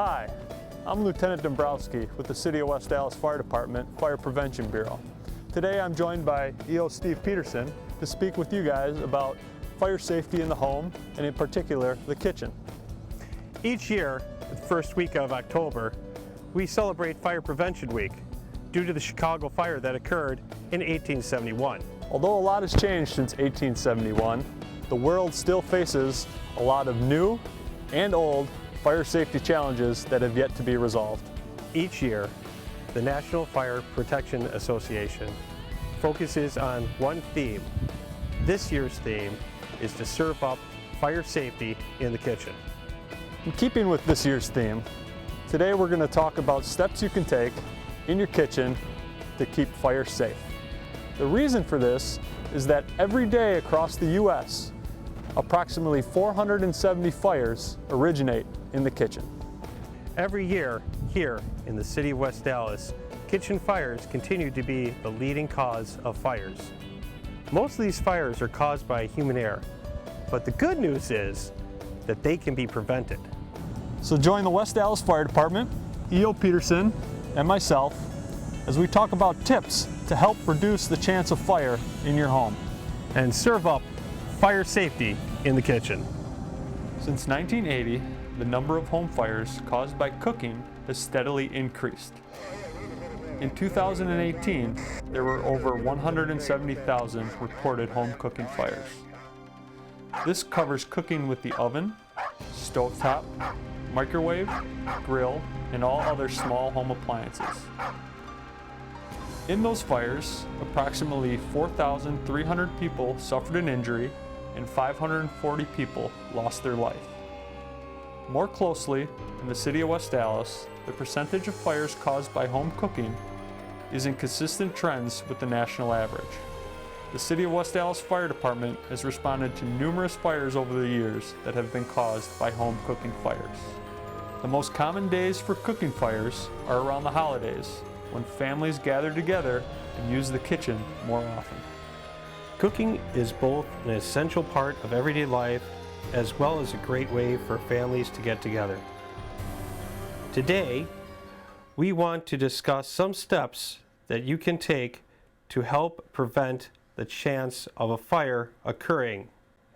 Hi, I'm Lieutenant Dombrowski with the City of West Allis Fire Department Fire Prevention Bureau. Today I'm joined by EO Steve Peterson to speak with you guys about fire safety in the home and in particular the kitchen. Each year, the first week of October, we celebrate Fire Prevention Week due to the Chicago fire that occurred in 1871. Although a lot has changed since 1871, the world still faces a lot of new and old fire safety challenges that have yet to be resolved. Each year, the National Fire Protection Association focuses on one theme. This year's theme is to serve up fire safety in the kitchen. In keeping with this year's theme, today we're going to talk about steps you can take in your kitchen to keep fire safe. The reason for this is that every day across the U.S., approximately 470 fires originate in the kitchen. Every year, here in the city of West Allis, kitchen fires continue to be the leading cause of fires. Most of these fires are caused by human error, but the good news is that they can be prevented. So join the West Allis Fire Department, EO Peterson, and myself as we talk about tips to help reduce the chance of fire in your home and serve up fire safety in the kitchen. Since 1980, the number of home fires caused by cooking has steadily increased. In 2018, there were over 170,000 reported home cooking fires. This covers cooking with the oven, stovetop, microwave, grill, and all other small home appliances. In those fires, approximately 4,300 people suffered an injury and 540 people lost their life. More closely, in the city of West Allis, the percentage of fires caused by home cooking is in consistent trends with the national average. The City of West Allis Fire Department has responded to numerous fires over the years that have been caused by home cooking fires. The most common days for cooking fires are around the holidays, when families gather together and use the kitchen more often. Cooking is both an essential part of everyday life as well as a great way for families to get together. Today, we want to discuss some steps that you can take to help prevent the chance of a fire occurring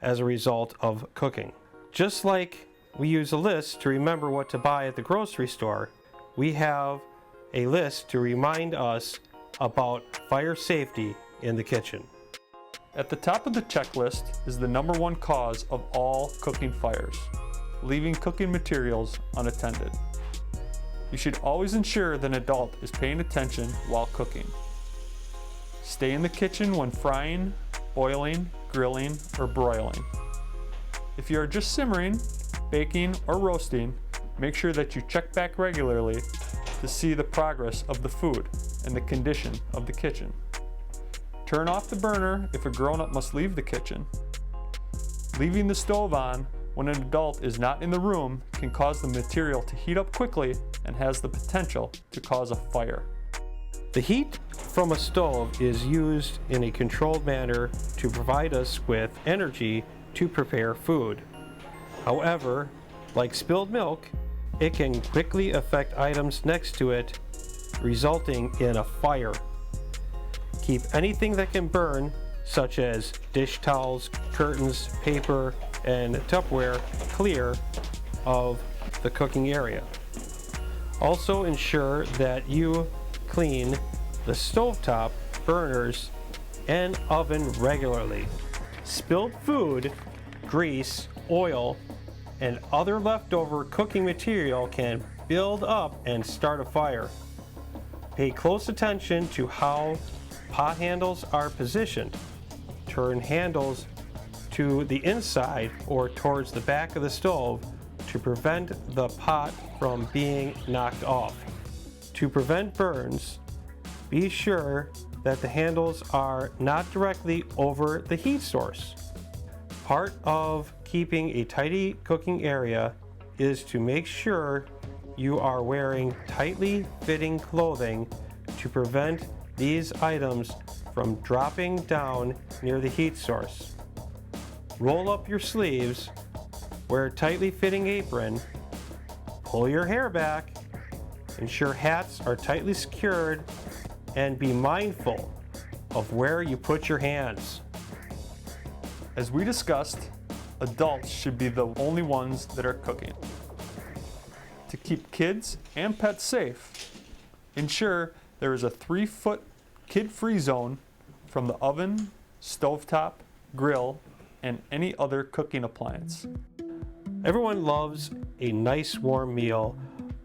as a result of cooking. Just like we use a list to remember what to buy at the grocery store, we have a list to remind us about fire safety in the kitchen. At the top of the checklist is the number one cause of all cooking fires: leaving cooking materials unattended. You should always ensure that an adult is paying attention while cooking. Stay in the kitchen when frying, boiling, grilling, or broiling. If you are just simmering, baking, or roasting, make sure that you check back regularly to see the progress of the food and the condition of the kitchen. Turn off the burner if a grown-up must leave the kitchen. Leaving the stove on when an adult is not in the room can cause the material to heat up quickly and has the potential to cause a fire. The heat from a stove is used in a controlled manner to provide us with energy to prepare food. However, like spilled milk, it can quickly affect items next to it, resulting in a fire. Keep anything that can burn, such as dish towels, curtains, paper, and Tupperware, clear of the cooking area. Also ensure that you clean the stovetop, burners, and oven regularly. Spilled food, grease, oil, and other leftover cooking material can build up and start a fire. Pay close attention to how pot handles are positioned. Turn handles to the inside or towards the back of the stove to prevent the pot from being knocked off. To prevent burns, be sure that the handles are not directly over the heat source. Part of keeping a tidy cooking area is to make sure you are wearing tightly fitting clothing to prevent these items from dropping down near the heat source. Roll up your sleeves, wear a tightly fitting apron, pull your hair back, ensure hats are tightly secured, and be mindful of where you put your hands. As we discussed, adults should be the only ones that are cooking. To keep kids and pets safe, ensure there is a 3-foot kid-free zone from the oven, stovetop, grill, and any other cooking appliance. Everyone loves a nice warm meal,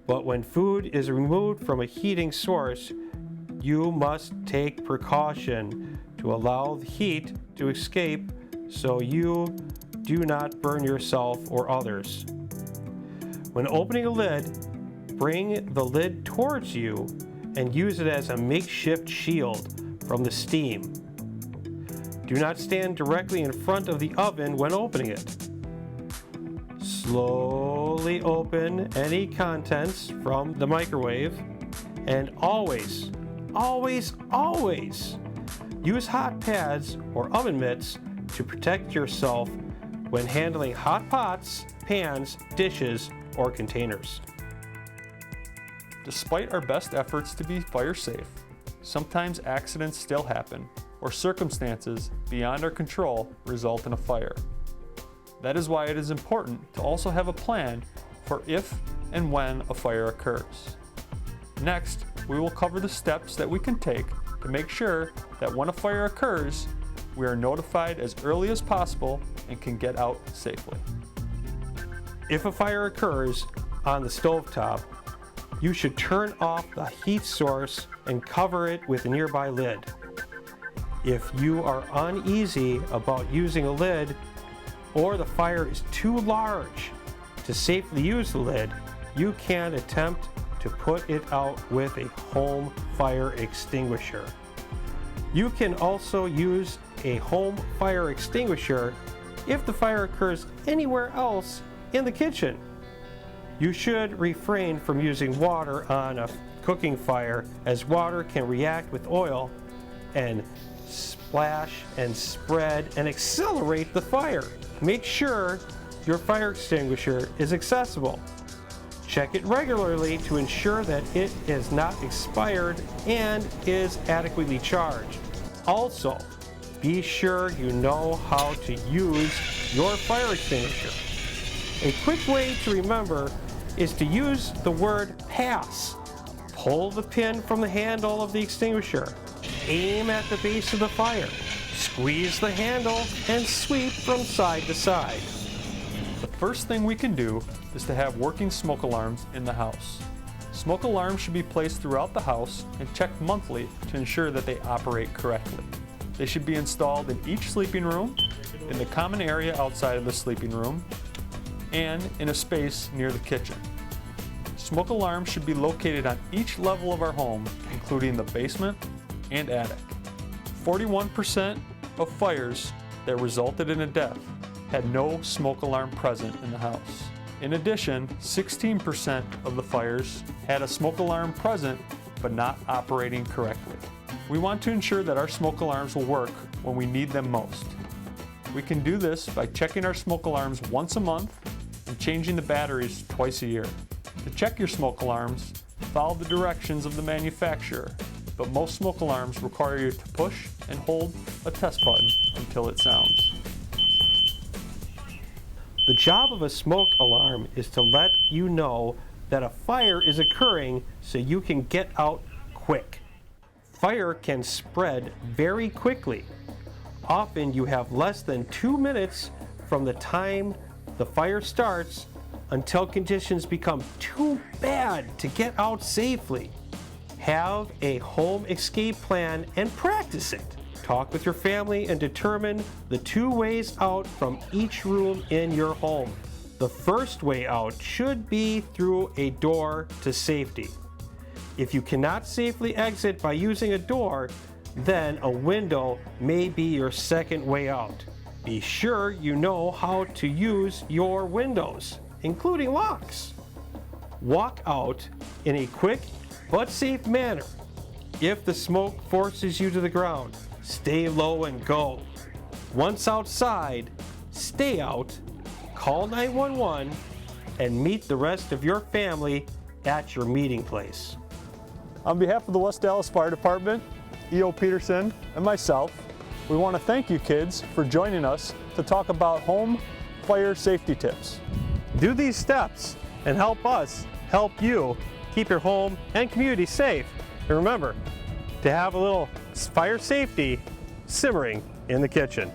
but when food is removed from a heating source, you must take precaution to allow the heat to escape so you do not burn yourself or others. When opening a lid, bring the lid towards you and use it as a makeshift shield from the steam. Do not stand directly in front of the oven when opening it. Slowly open any contents from the microwave, and always use hot pads or oven mitts to protect yourself when handling hot pots, pans, dishes, or containers. Despite our best efforts to be fire safe, sometimes accidents still happen, or circumstances beyond our control result in a fire. That is why it is important to also have a plan for if and when a fire occurs. Next, we will cover the steps that we can take to make sure that when a fire occurs, we are notified as early as possible and can get out safely. If a fire occurs on the stovetop, you should turn off the heat source and cover it with a nearby lid. If you are uneasy about using a lid, or the fire is too large to safely use the lid, you can attempt to put it out with a home fire extinguisher. You can also use a home fire extinguisher if the fire occurs anywhere else in the kitchen. You should refrain from using water on a cooking fire, as water can react with oil and splash and spread and accelerate the fire. Make sure your fire extinguisher is accessible. Check it regularly to ensure that it is not expired and is adequately charged. Also, be sure you know how to use your fire extinguisher. A quick way to remember is to use the word pass. Pull the pin from the handle of the extinguisher. Aim at the base of the fire. Squeeze the handle and sweep from side to side. The first thing we can do is to have working smoke alarms in the house. Smoke alarms should be placed throughout the house and checked monthly to ensure that they operate correctly. They should be installed in each sleeping room, in the common area outside of the sleeping room, and in a space near the kitchen. Smoke alarms should be located on each level of our home, including the basement and attic. 41% of fires that resulted in a death had no smoke alarm present in the house. In addition, 16% of the fires had a smoke alarm present but not operating correctly. We want to ensure that our smoke alarms will work when we need them most. We can do this by checking our smoke alarms once a month and changing the batteries twice a year. To check your smoke alarms, follow the directions of the manufacturer, but most smoke alarms require you to push and hold a test button until it sounds. The job of a smoke alarm is to let you know that a fire is occurring so you can get out quick. Fire can spread very quickly. Often you have less than 2 minutes from the time the fire starts until conditions become too bad to get out safely. Have a home escape plan and practice it. Talk with your family and determine the 2 ways out from each room in your home. The first way out should be through a door to safety. If you cannot safely exit by using a door, then a window may be your second way out. Be sure you know how to use your windows, including locks. Walk out in a quick but safe manner. If the smoke forces you to the ground, stay low and go. Once outside, stay out, call 911, and meet the rest of your family at your meeting place. On behalf of the West Allis Fire Department, E.O. Peterson, and myself, we want to thank you kids for joining us to talk about home fire safety tips. Do these steps and help us help you keep your home and community safe. And remember to have a little fire safety simmering in the kitchen.